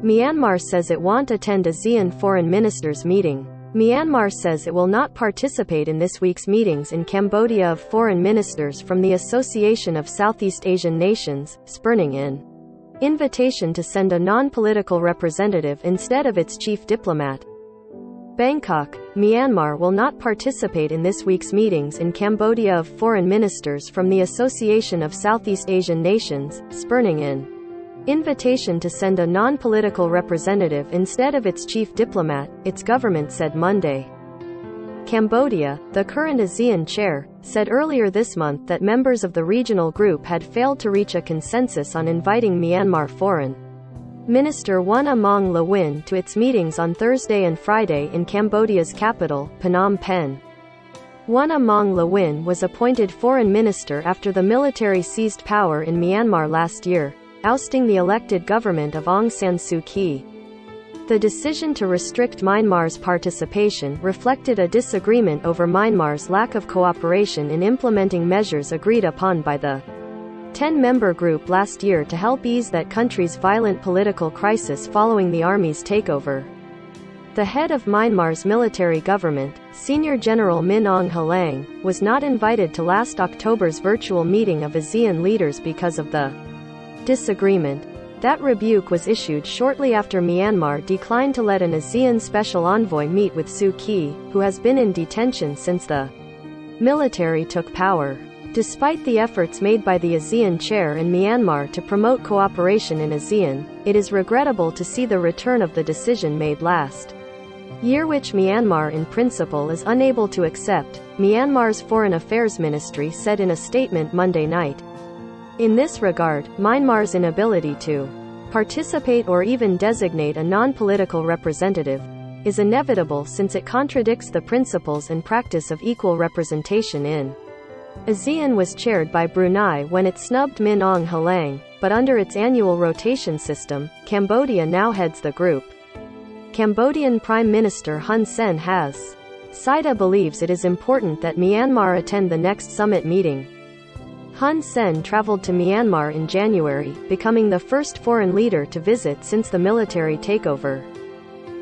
Myanmar says it won't attend ASEAN foreign ministers' meeting. Myanmar says it will not participate in this week's meetings in Cambodia of foreign ministers from the Association of Southeast Asian Nations, spurning an invitation to send a non-political representative instead of its chief diplomat. Bangkok, Myanmar will not participate in this week's meetings in Cambodia of foreign ministers from the Association of Southeast Asian Nations, spurning an invitation to send a non-political representative instead of its chief diplomat, its government said Monday. Cambodia, the current ASEAN chair, said earlier this month that members of the regional group had failed to reach a consensus on inviting Myanmar Foreign Minister Won Among Lawin to its meetings on Thursday and Friday in Cambodia's capital, Phnom Penh. Won Among Lawin was appointed foreign minister after the military seized power in Myanmar last year, ousting the elected government of Aung San Suu Kyi. The decision to restrict Myanmar's participation reflected a disagreement over Myanmar's lack of cooperation in implementing measures agreed upon by the 10-member group last year to help ease that country's violent political crisis following the army's takeover. The head of Myanmar's military government, Senior General Min Aung Hlaing, was not invited to last October's virtual meeting of ASEAN leaders because of the disagreement. That rebuke was issued shortly after Myanmar declined to let an ASEAN special envoy meet with Suu Kyi, who has been in detention since the military took power. Despite the efforts made by the ASEAN chair in Myanmar to promote cooperation in ASEAN, it is regrettable to see the return of the decision made last year, which Myanmar in principle is unable to accept, Myanmar's Foreign Affairs Ministry said in a statement Monday night. In this regard, Myanmar's inability to participate or even designate a non-political representative is inevitable since it contradicts the principles and practice of equal representation in ASEAN was chaired by Brunei when it snubbed Min Aung Hlaing, but under its annual rotation system, Cambodia now heads the group. Cambodian Prime Minister Hun Sen has. SIDA believes it is important that Myanmar attend the next summit meeting. Hun Sen traveled to Myanmar in January, becoming the first foreign leader to visit since the military takeover.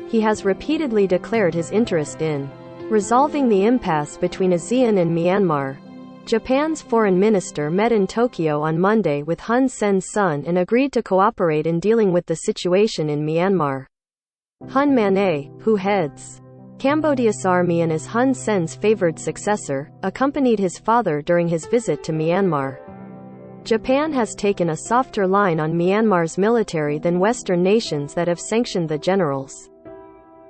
He has repeatedly declared his interest in resolving the impasse between ASEAN and Myanmar. Japan's foreign minister met in Tokyo on Monday with Hun Sen's son and agreed to cooperate in dealing with the situation in Myanmar. Hun Man-ae, who heads Cambodia's army and is Hun Sen's favored successor, accompanied his father during his visit to Myanmar. Japan has taken a softer line on Myanmar's military than Western nations that have sanctioned the generals.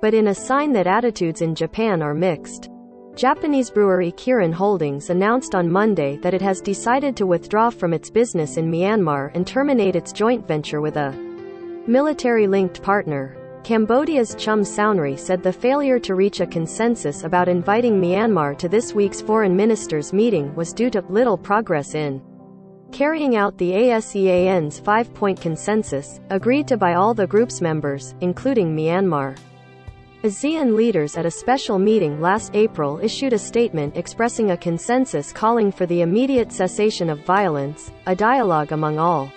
But in a sign that attitudes in Japan are mixed, Japanese brewery Kirin Holdings announced on Monday that it has decided to withdraw from its business in Myanmar and terminate its joint venture with a military-linked partner. Cambodia's Chum Saunri said the failure to reach a consensus about inviting Myanmar to this week's foreign ministers' meeting was due to little progress in carrying out the ASEAN's 5-point consensus, agreed to by all the group's members, including Myanmar. ASEAN leaders at a special meeting last April issued a statement expressing a consensus calling for the immediate cessation of violence, a dialogue among all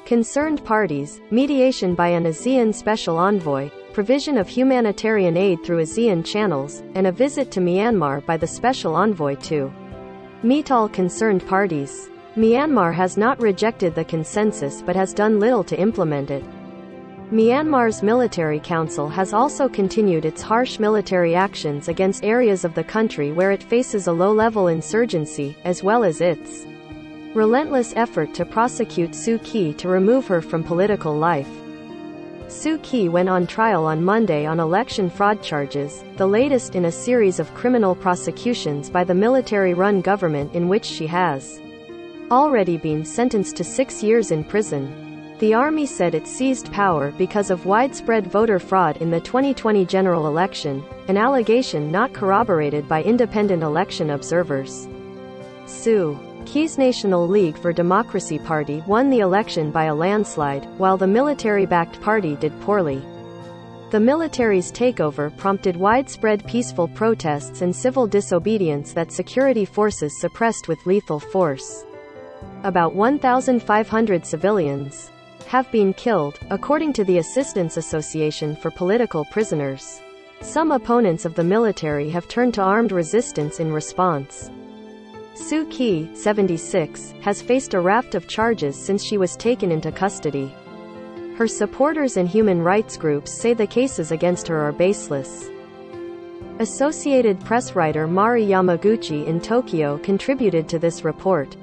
concerned parties, mediation by an ASEAN special envoy, provision of humanitarian aid through ASEAN channels, and a visit to Myanmar by the special envoy to meet all concerned parties. Myanmar has not rejected the consensus but has done little to implement it. Myanmar's military council has also continued its harsh military actions against areas of the country where it faces a low-level insurgency, as well as its relentless effort to prosecute Suu Kyi to remove her from political life. Suu Kyi went on trial on Monday on election fraud charges, the latest in a series of criminal prosecutions by the military-run government in which she has already been sentenced to 6 years in prison. The army said it seized power because of widespread voter fraud in the 2020 general election, an allegation not corroborated by independent election observers. Suu Kyi's National League for Democracy party won the election by a landslide, while the military-backed party did poorly. The military's takeover prompted widespread peaceful protests and civil disobedience that security forces suppressed with lethal force. About 1,500 civilians have been killed, according to the Assistance Association for Political Prisoners. Some opponents of the military have turned to armed resistance in response. Suu Kyi, 76, has faced a raft of charges since she was taken into custody. Her supporters and human rights groups say the cases against her are baseless. Associated Press writer Mari Yamaguchi in Tokyo contributed to this report.